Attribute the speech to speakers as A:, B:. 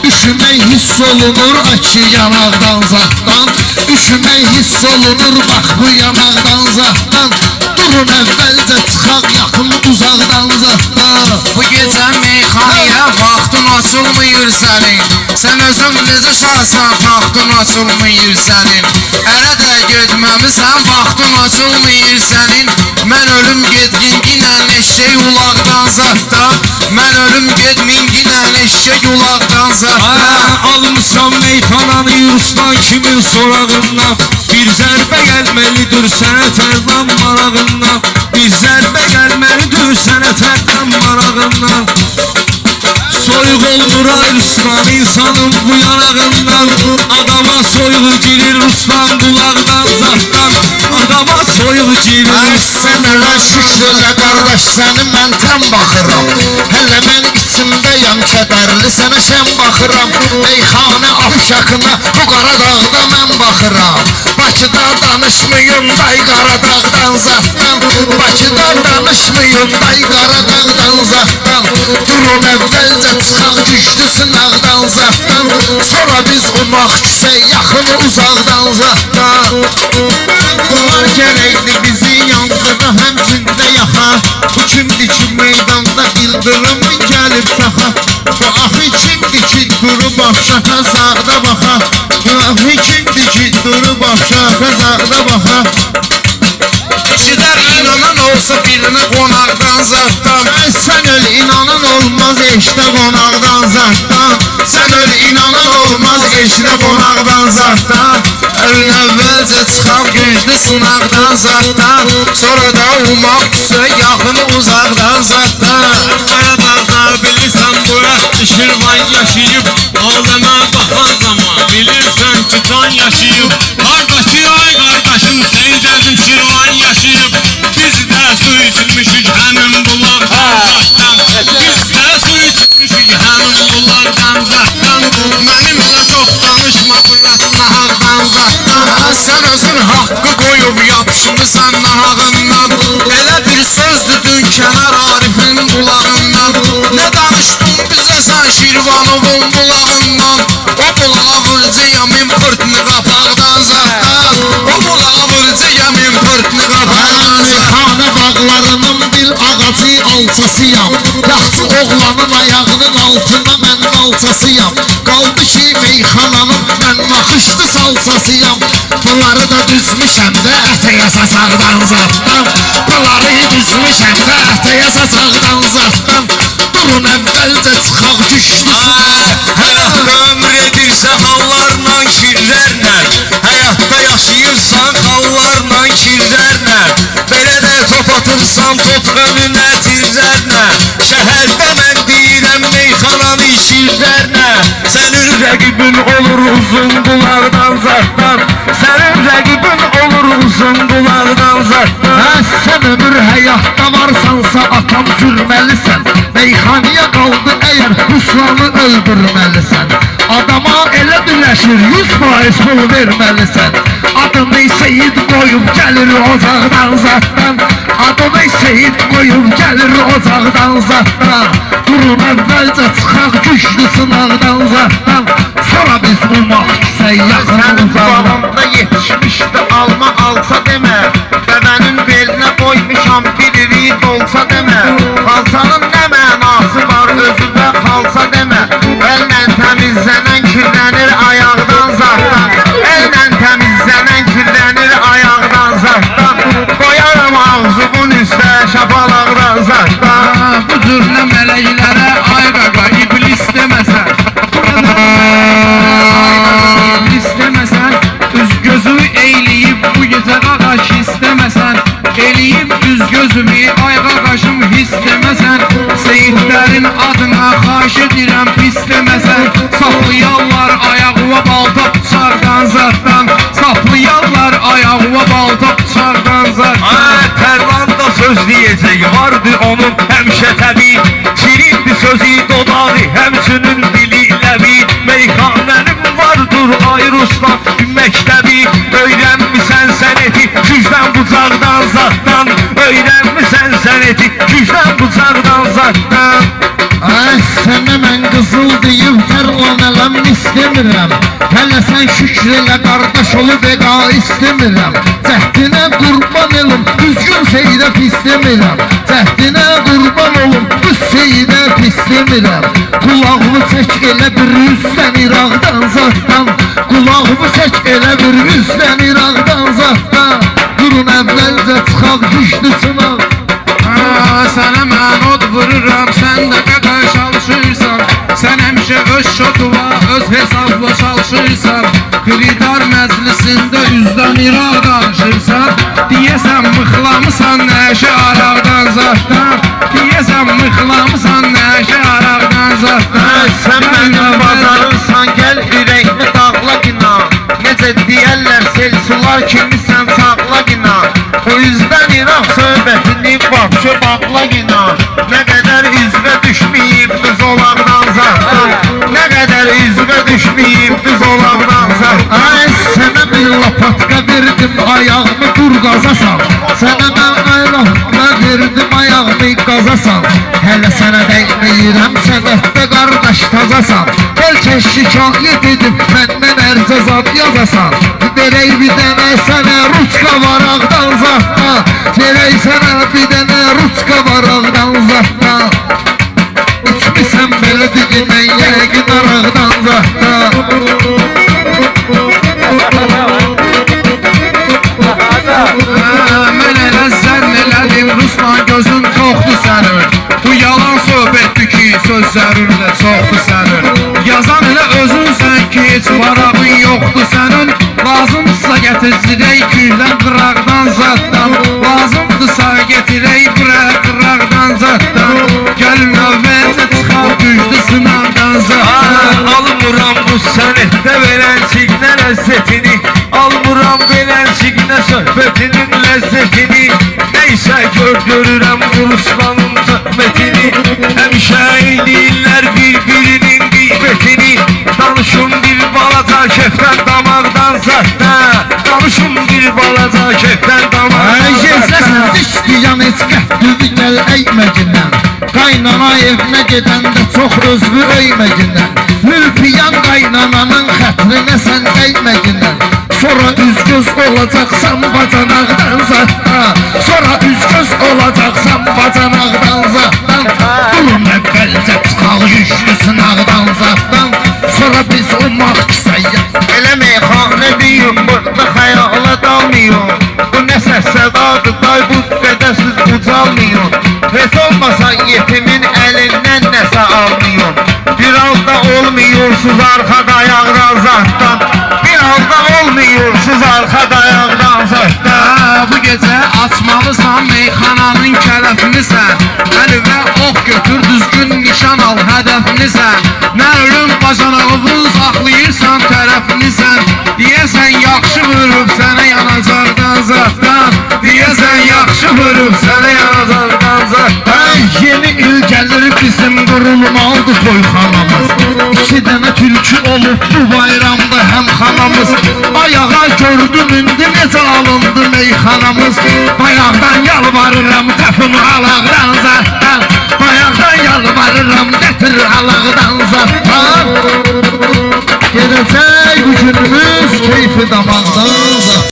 A: Üşümək hiss olunur açı yanaqdan zatdan. Üşümək hiss olunur bax bu yanaqdan zatdan. Durun əvvəlcə çıxaq yaxın uzaqdan zatdan.
B: Bu gecə meyxanaya vaxtın açılmıyır sənin. Sən özün necə şahsan vaxtın açılmıyır sənin. Ərə də getməmisən vaxtın açılmıyır sənin. Mən ölüm getminginən eşək ulaqdan zatdan. Mən ölüm getminginən eşək ulaqdan zatdan.
C: Almışam meyxananı Ruslan kimin sorağından. Bir zərbə gəlməlidir sənə tərlan marağından. Bir zərbə gəlməlidir sənə tərlan marağından. Soyuq olmur ay Ruslan insanın bu yanağından. Adama soyuq girir Ruslan qulaqdan zatdan. Adama soyuq girir Ruslan.
A: Sən elə şükürlə qardaş səni mən təm baxıram. Hələ mən içimdəyəm kədərli sənə şən baxıram. Meyxanə afşakına bu Qaradağda mən baxıram. Bakıda danışmayın day Qaradağdan zatdan. Bakıda danışmayın day Qaradağdan zatdan. Durun əvvəlcə çıxaq güclü sınaqdan zatdan. Sonra biz umaq küsək yaxın uzaqdan zatdan.
B: Bunlar gərəkli bizi yandıra həmçində yaxa. Bu kimdir ki meydanda ildırımın gəlib çaxa. Bu axı kimdir ki durub afşaka sağda baxa. Bu axı kimdir ki durub afşaka sağda baxa. Kişilər inanan olsa birinə qonaqdan zatdan. Sən öl inanan olmaz eşdə qonaqdan zatdan. Sən öl inanan olmaz eşdə qonaqdan zatdan. Əlin əvvəlcə çıxaq güclü sınaqdan zatdan. Sonra da umaq küsə yaxın uzaqdan zatdan.
C: Qaradağda bilirsən bura Şirvan yaşayıb. Aləmə baxan zaman bilirsən ki can yaşayıb. Qardaşı ay qardaşım Seydəzim Şirvan yaşayıb. Biz də su içmişik həmin bulaqdan zatdan. Biz də su içmişik həmin bulaqdan zatdan.
B: Mənimlə çox danışma bu nahaqdan zatdan. Sən özün haqqı qoyub yapışmısan nahağından. Elə bir sözdür dün kənar Arifin qulağından. Nə danışdın bizə sən Şirvanovun bulağından. O bulağa vurcayam importunu qapaqdan zatdan. O bulağa vurcayam importunu qapaqdan zatdan.
A: Meyxanə bağlarının bir ağacı alçasıyam. Yaxşı oğlanın ayağının altına mən alçasıyam. Qaldı ki meyxananın mən naxışlı salçasıyam. Bunları da düzmüşəm də ətəyə sasaqdan zatdan. Bunları düzmüşəm də ətəyə sasaqdan zatdan. Durun əvvəlcə çıxaq güclü
C: Həyatda ömür edirsən xallarla kirlərlə. Həyatda yaşayırsan xallarla kirlərlə. Belə də top atırsan top önünə tirlərlə. Şəhərdə mən deyirəm meyxananı şirlərlə. Sənin rəqibin olur uzun qulaqdan zatdan. Sənin rəqibin olur uzun qulaqdan zatdan.
A: Sən ömür həyatda varsansa atam sürməlisən. Meyxanıya qaldı əgər Ruslanı öldürməlisən. Adama elə birləşir 100% pul verməlisən. Adını Seyid qoyub gəlir ocaqdan zatdan. Adını Seyid qoyub gəlir ocaqdan zatdan. Durun əvvəlcə çıxaq güclü sınaqdan zatdan. Sonra biz umaq küsək yaxın uzaqdan.
B: Babamda yetişmişdi alma alsa demə. Dəvənin belinə qoymuşam bir rit olsa demə. Xalçanın nə mənası var özü də xalça demə. Əllə təmizlənən kirlənir ayaqdan zatdan. Əllə təmizlənən kirlənir ayaqdan zatdan. Qoyarım ağzımın üstə şapalaqdan zatdan.
C: Bu cürlə mələklərə ay qaqa iblis deməsən. İblis deməsən. Üz gözü eyləyib bu gecə qaqaş istəməsən. Eləyib üz gözümü ay qaqaşım his deməsən. Seyidlərin adına xahiş edirəm pis deməsən. Saplayarlar ayağıma balta bıçaqdan zatdan. Saplayarlar ayağıma balta bıçaqdan zatdan. Tərvan da söz deyəcək vardı onun həmişə təbii. Şirindir sözü dodağı həmçinin dili ləbi. Meyxanənim vardır ay Ruslan məktəbi. Öyrənmisən sənəti gücdən bucaqdan zatdan. Öyrənmisən sənəti gücdən bucaqdan zatdan.
A: Ay sənə mən qızıl deyib tərlan ələm istəmirəm. Hələ sən şükr elə qardaş olub ega istəmirəm. Cəhdinə qurban olum, düzgün seydə pis demirəm. Cəhdinə qurban olum, düz seydə pis demirəm. Qulağımı çək elə bir üstdən İraqdan zatdan. Qulağımı çək elə bir üstdən İraqdan zatdan. Durun əvvəlcə çıxaq güclü sınaq.
C: Sənə mən od vururam, sən də qədər çalışırsan. Sən həmişə öz şotuva, öz hesabla çalışırsan. Xridar məclisində üzdən İraq danışırsan. Deyəsən mıxlamısan nəşə araqdan zatdan. Deyəsən mıxlamısan nəşə araqdan zatdan.
B: Sən mənim bazarınsan, gəl ürəkli dağla günah. Necə deyərlər sel sular kimi sən sağla günah. O yüzdən İraq söhbətini baxşı bağla günah. Nə qədər üzvə düşməyib düz olaqdan zatdan. Nə qədər üzvə düşməyib düz olaqdan zatdan.
A: Ay sənə bir lapatka verdim, ayağımı dur qazasan. Sənə mən ayaqla verdim, ayağımı qazasan. Hələ sənə dəyməyirəm, sənətdə qardaş tazasan. Bəlkə şikayət edib məndən ərzə zad yazasan. Verək bir dənə sənə ruçka varaqdan zatdan. Verək sənə bir dənə ruçka varaqdan zatdan. İçmisən belə digimən yəqin araqdan zatdan.
C: Mən elə zənn elədim, Ruslan gözün çoxdur sənin. Bu yalan söhbətdir ki, sözlərin də çoxdur sənin. Yazan elə özünsən ki, heç varağın yoxdur sənin. Lazımdırsa gətirək güldən qıraqdan zatdan. Lazımdırsa gətirək qıraqdan zatdan. Gəlin əvvəlcə çıxar güclü sınaqdan zatdan.
B: Almıram bu sənətdə verənciklə ləzzətini. Almıram verənciklə söhbətinin ləzzətini. Neysə görürəm Ruslanın söhbətini. Həmişə eyləyirlər bir-birinin qeybətini. Danışım bir balaca kefdən damaqdan zatdan. Danışım bir balaca kefdən damaqdan zatdan.
A: Düşdüyan heç qəhdüdü gəl əyməcindən. Qaynana evinə gedəndə çox özlü öyməcindən. Mülpiyan qaynananın xətrinə sən dəyməcindən. Sonra üz-göz olacaqsan bacanaqdan zatdan. Sonra üz-göz olacaqsan bacanaqdan zatdan. Durun əvvəlcə çıxaq yüklü sınaqdan zatdan. Sonra biz o maqsəyə
B: Elə meyxanə deyim, burada xəyala dalmıyım. Bu nə səs-sədadır, day bu qədəsiz ucalmıyım. Heç olmasa yetimin əlindən nəsə almıyım. Bir halda olmuyorsuz arxada ayaqdan zatdan. Bir halda olmuyorsuz arxada ayaqdan zatdan.
C: Bu gecə açmalısan meyxananın kələfini sən. Əlimə ox götür, düzgün nişan al hədəfini sən. Nə ölüm bacanağımız saxlayırsan tərəfini sən. Deyəsən yaxşı vurub sənə yanacaqdan zatdan. Deyəsən yaxşı vurub sənə yanacaqdan zatdan.
A: Yeni il gəlir bizim qurulmalıdır toyxanamız. İki dənə türkü olub bu bayramda həm xanamız. Ayağa gördüm indi necə alındı meyxanamız. Bayaqdan yalvarıram təfini alaqdan zatdan. Bayaqdan yalvarıram gətir alaqdan zatdan. Gedəcək bu günümüz keyfi damaqdan zatdan.